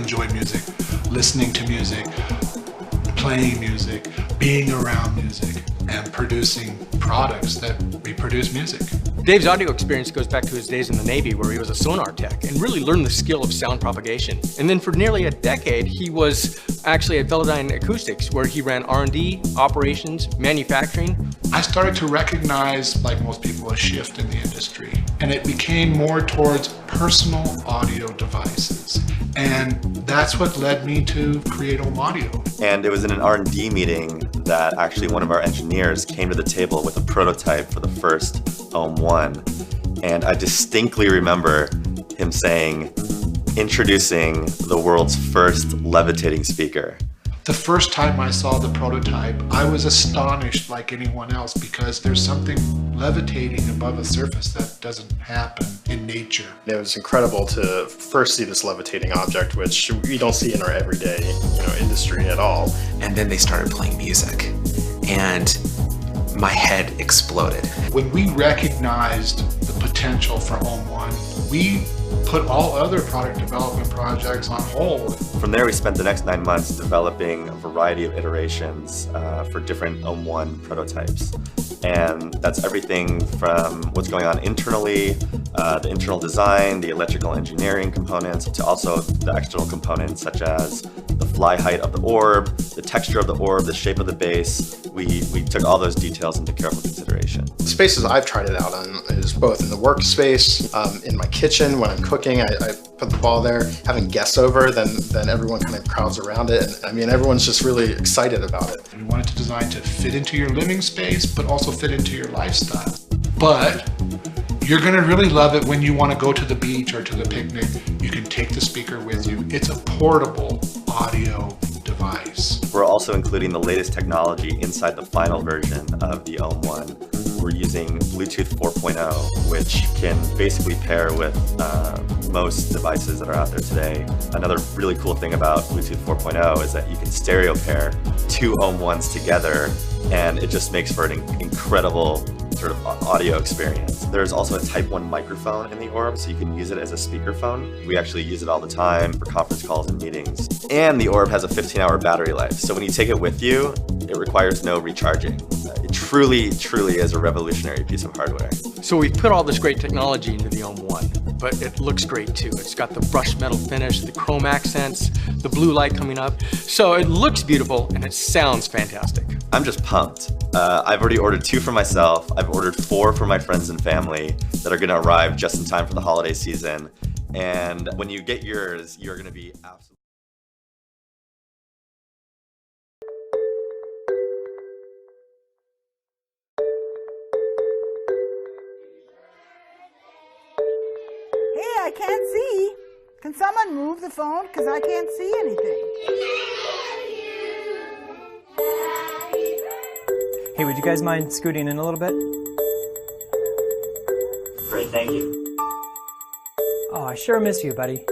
enjoy music, listening to music, playing music, being around music, and producing products that reproduce music. Dave's audio experience goes back to his days in the Navy, where he was a sonar tech and really learned the skill of sound propagation. And then for nearly a decade, he was actually at Velodyne Acoustics, where he ran R&D, operations, manufacturing. I started to recognize, like most people, a shift in the industry, and it became more towards personal audio devices. And that's what led me to create Ohm Audio. And it was in an R&D meeting that actually one of our engineers came to the table with a prototype for the first Ohm 1. And I distinctly remember him saying, introducing the world's first levitating speaker. The first time I saw the prototype, I was astonished like anyone else, because there's something levitating above a surface that doesn't happen in nature. It was incredible to first see this levitating object, which we don't see in our everyday, industry at all. And then they started playing music, and my head exploded. When we recognized the potential for Ohm 1, we put all other product development projects on hold. From there, we spent the next 9 months developing a variety of iterations for different Ohm 1 prototypes. And that's everything from what's going on internally, the internal design, the electrical engineering components, to also the external components such as the fly height of the orb, the texture of the orb, the shape of the base. We took all those details into careful consideration. The spaces I've tried it out on is both in the workspace, in my kitchen when I'm cooking. I put the ball there, having guests over, then everyone kind of crowds around it. And, everyone's just really excited about it. We wanted to design to fit into your living space, but also fit into your lifestyle. But you're gonna really love it when you want to go to the beach or to the picnic. You can take the speaker with you. It's a portable audio device. We're also including the latest technology inside the final version of the Ohm 1. We're using Bluetooth 4.0, which can basically pair with most devices that are out there today. Another really cool thing about Bluetooth 4.0 is that you can stereo pair two Ohm 1s together, and it just makes for an incredible sort of audio experience. There's also a Type 1 microphone in the Orb, so you can use it as a speakerphone. We actually use it all the time for conference calls and meetings. And the Orb has a 15-hour battery life, so when you take it with you, it requires no recharging. It truly, truly is a revolutionary piece of hardware. So we've put all this great technology into the Ohm 1, but it looks great too. It's got the brushed metal finish, the chrome accents, the blue light coming up. So it looks beautiful and it sounds fantastic. I'm just pumped. I've already ordered 2 for myself. I've ordered 4 for my friends and family that are gonna arrive just in time for the holiday season. And when you get yours, you're gonna be absolutely... Hey, I can't see. Can someone move the phone? Because I can't see anything. Hey, would you guys mind scooting in a little bit? Great, thank you. Oh, I sure miss you, buddy.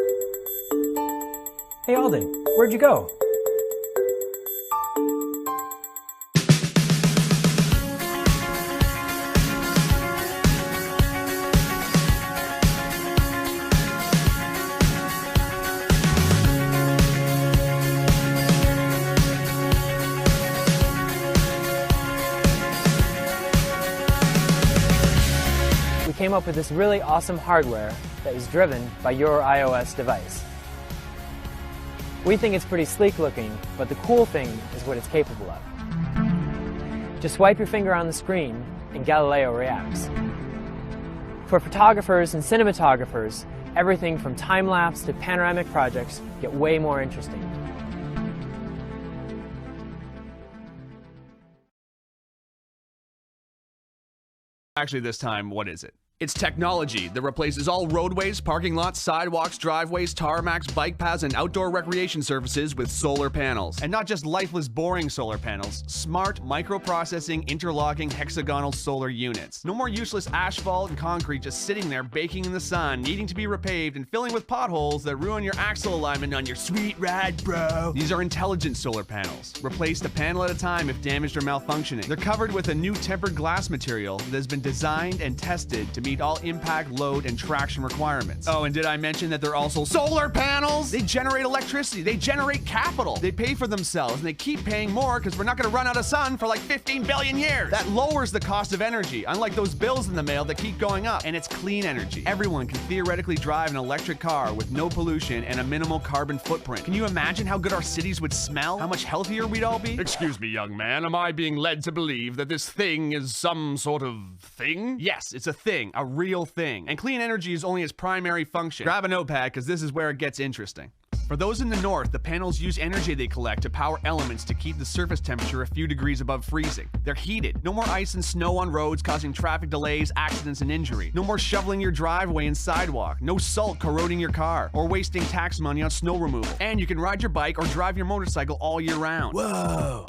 Hey, Alden, where'd you go? Came up with this really awesome hardware that is driven by your iOS device. We think it's pretty sleek looking, but the cool thing is what it's capable of. Just swipe your finger on the screen and Galileo reacts. For photographers and cinematographers, everything from time-lapse to panoramic projects get way more interesting. Actually, this time, what is it? It's technology that replaces all roadways, parking lots, sidewalks, driveways, tarmacs, bike paths, and outdoor recreation surfaces with solar panels. And not just lifeless, boring solar panels, smart, microprocessing, interlocking, hexagonal solar units. No more useless asphalt and concrete just sitting there baking in the sun, needing to be repaved and filling with potholes that ruin your axle alignment on your sweet ride, bro. These are intelligent solar panels. Replaced a panel at a time if damaged or malfunctioning. They're covered with a new tempered glass material that has been designed and tested to meet meet all impact, load, and traction requirements. Oh, and did I mention that they're also solar panels? They generate electricity, they generate capital, they pay for themselves, and they keep paying more because we're not going to run out of sun for like 15 billion years. That lowers the cost of energy, unlike those bills in the mail that keep going up. And it's clean energy. Everyone can theoretically drive an electric car with no pollution and a minimal carbon footprint. Can you imagine how good our cities would smell? How much healthier we'd all be? Excuse me, young man, am I being led to believe that this thing is some sort of thing? Yes, it's a thing, a real thing. And clean energy is only its primary function. Grab a notepad, because this is where it gets interesting. For those in the north, the panels use energy they collect to power elements to keep the surface temperature a few degrees above freezing. They're heated. No more ice and snow on roads causing traffic delays, accidents, and injury. No more shoveling your driveway and sidewalk. No salt corroding your car or wasting tax money on snow removal. And you can ride your bike or drive your motorcycle all year round. Whoa!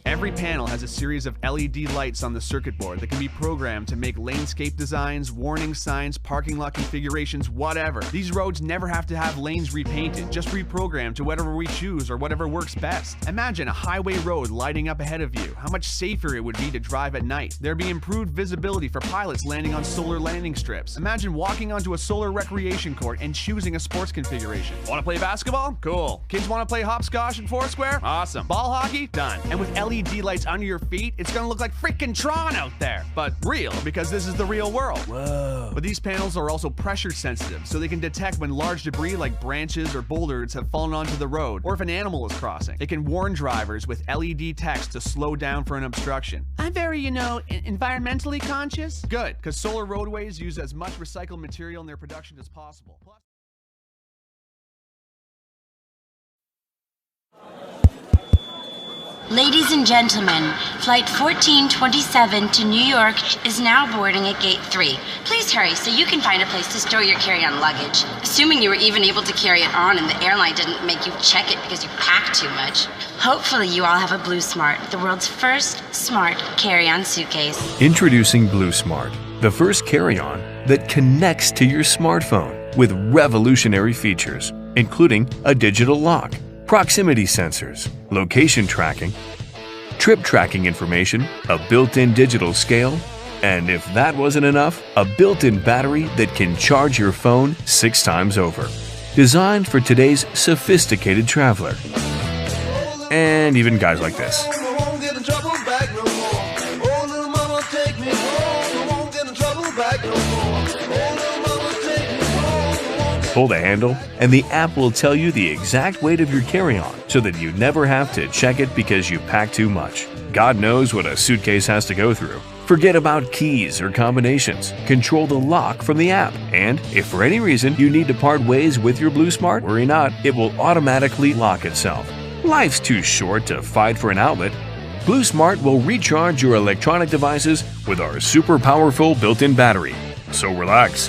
Every panel has a series of LED lights on the circuit board that can be programmed to make landscape designs, warning signs, parking lot configurations, whatever. These roads never have to have lanes repainted, just reprogrammed to whatever we choose or whatever works best. Imagine a highway road lighting up ahead of you. How much safer it would be to drive at night. There'd be improved visibility for pilots landing on solar landing strips. Imagine walking onto a solar recreation court and choosing a sports configuration. Want to play basketball? Cool. Kids want to play hopscotch and Foursquare? Awesome. Ball hockey? Done. And with LED lights under your feet, it's gonna look like freaking Tron out there. But real, because this is the real world. Whoa. But these panels are also pressure sensitive, so they can detect when large debris like branches or boulders have fallen onto the road, or if an animal is crossing. They can warn drivers with LED text to slow down for an obstruction. I'm very, environmentally conscious. Good, because solar roadways use as much recycled material in their production as possible. Plus, Ladies and gentlemen, Flight 1427 to New York is now boarding at Gate 3. Please hurry so you can find a place to store your carry-on luggage. Assuming you were even able to carry it on and the airline didn't make you check it because you packed too much. Hopefully you all have a Blue Smart, the world's first smart carry-on suitcase. Introducing Blue Smart, the first carry-on that connects to your smartphone with revolutionary features, including a digital lock, proximity sensors, location tracking, trip tracking information, a built-in digital scale, and if that wasn't enough, a built-in battery that can charge your phone 6 times over. Designed for today's sophisticated traveler. And even guys like this. Pull the handle, and the app will tell you the exact weight of your carry-on so that you never have to check it because you pack too much. God knows what a suitcase has to go through. Forget about keys or combinations. Control the lock from the app. And if for any reason you need to part ways with your Blue Smart, worry not, it will automatically lock itself. Life's too short to fight for an outlet. Blue Smart will recharge your electronic devices with our super powerful built-in battery. So relax.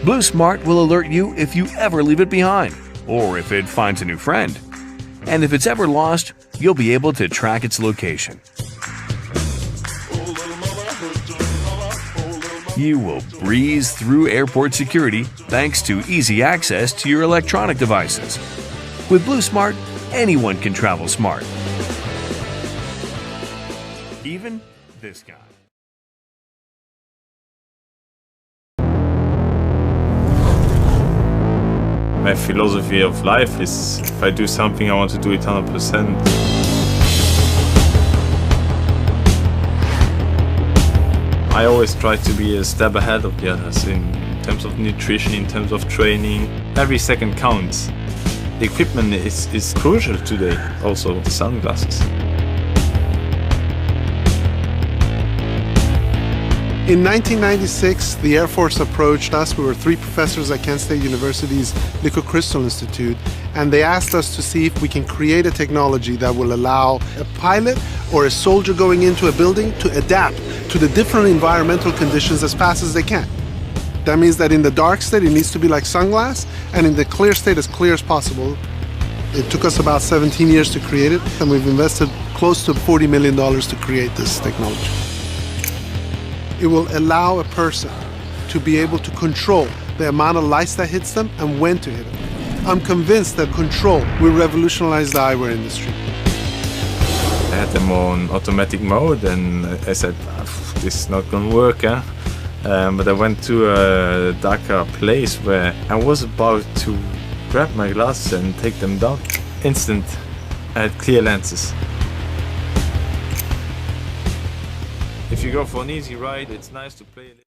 Blue Smart will alert you if you ever leave it behind, or if it finds a new friend. And if it's ever lost, you'll be able to track its location. You will breeze through airport security thanks to easy access to your electronic devices. With Blue Smart, anyone can travel smart. Even this guy. My philosophy of life is if I do something, I want to do it 100%. I always try to be a step ahead of the others in terms of nutrition, in terms of training. Every second counts. The equipment is crucial today, also the sunglasses. In 1996, the Air Force approached us. We were 3 professors at Kent State University's Liquid Crystal Institute, and they asked us to see if we can create a technology that will allow a pilot or a soldier going into a building to adapt to the different environmental conditions as fast as they can. That means that in the dark state, it needs to be like sunglass, and in the clear state, as clear as possible. It took us about 17 years to create it, and we've invested close to $40 million to create this technology. It will allow a person to be able to control the amount of lights that hits them and when to hit them. I'm convinced that control will revolutionize the eyewear industry. I had them on automatic mode and I said, this is not going to work. But I went to a darker place where I was about to grab my glasses and take them down. Instant, I had clear lenses. If you go for an easy ride, it's nice to play a little.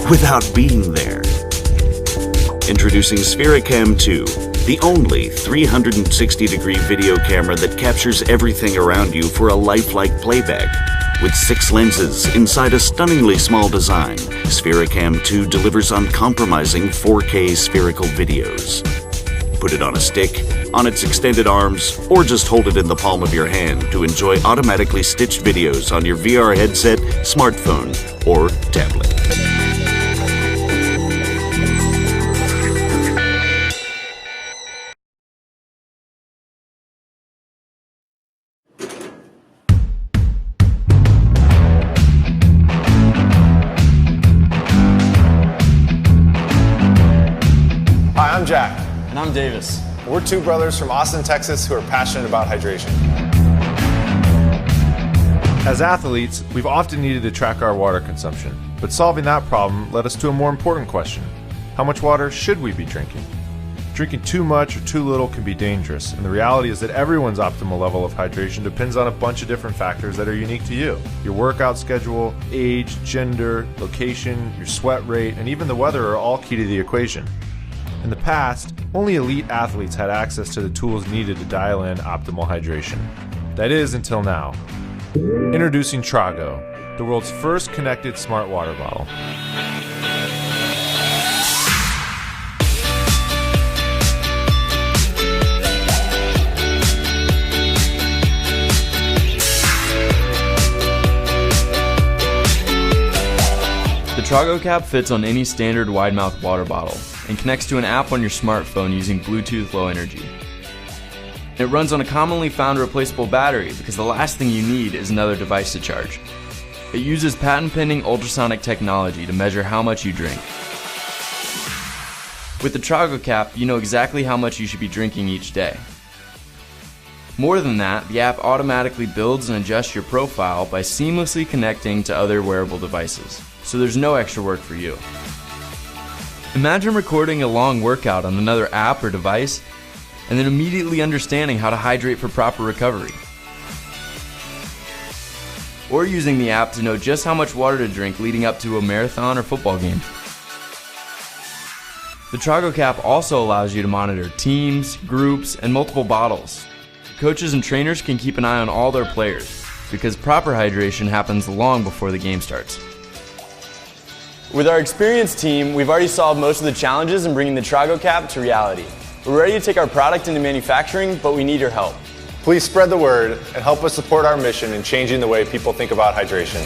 Without being there. Introducing Sphericam 2, the only 360-degree video camera that captures everything around you for a lifelike playback. With 6 lenses inside a stunningly small design, Sphericam 2 delivers uncompromising 4K spherical videos. Put it on a stick, on its extended arms, or just hold it in the palm of your hand to enjoy automatically stitched videos on your VR headset, smartphone, or tablet. Hi, I'm Jack. And I'm Davis. We're 2 brothers from Austin, Texas who are passionate about hydration. As athletes, we've often needed to track our water consumption, but solving that problem led us to a more important question. How much water should we be drinking? Drinking too much or too little can be dangerous, and the reality is that everyone's optimal level of hydration depends on a bunch of different factors that are unique to you. Your workout schedule, age, gender, location, your sweat rate, and even the weather are all key to the equation. In the past, only elite athletes had access to the tools needed to dial in optimal hydration. That is, until now. Introducing Trago, the world's first connected smart water bottle. The Trago cap fits on any standard wide-mouth water bottle and connects to an app on your smartphone using Bluetooth Low Energy. It runs on a commonly found replaceable battery because the last thing you need is another device to charge. It uses patent-pending ultrasonic technology to measure how much you drink. With the Trago cap, you know exactly how much you should be drinking each day. More than that, the app automatically builds and adjusts your profile by seamlessly connecting to other wearable devices, so there's no extra work for you. Imagine recording a long workout on another app or device, and then immediately understanding how to hydrate for proper recovery. Or using the app to know just how much water to drink leading up to a marathon or football game. The Trago cap also allows you to monitor teams, groups, and multiple bottles. Coaches and trainers can keep an eye on all their players, because proper hydration happens long before the game starts. With our experienced team, we've already solved most of the challenges in bringing the Trago cap to reality. We're ready to take our product into manufacturing, but we need your help. Please spread the word and help us support our mission in changing the way people think about hydration.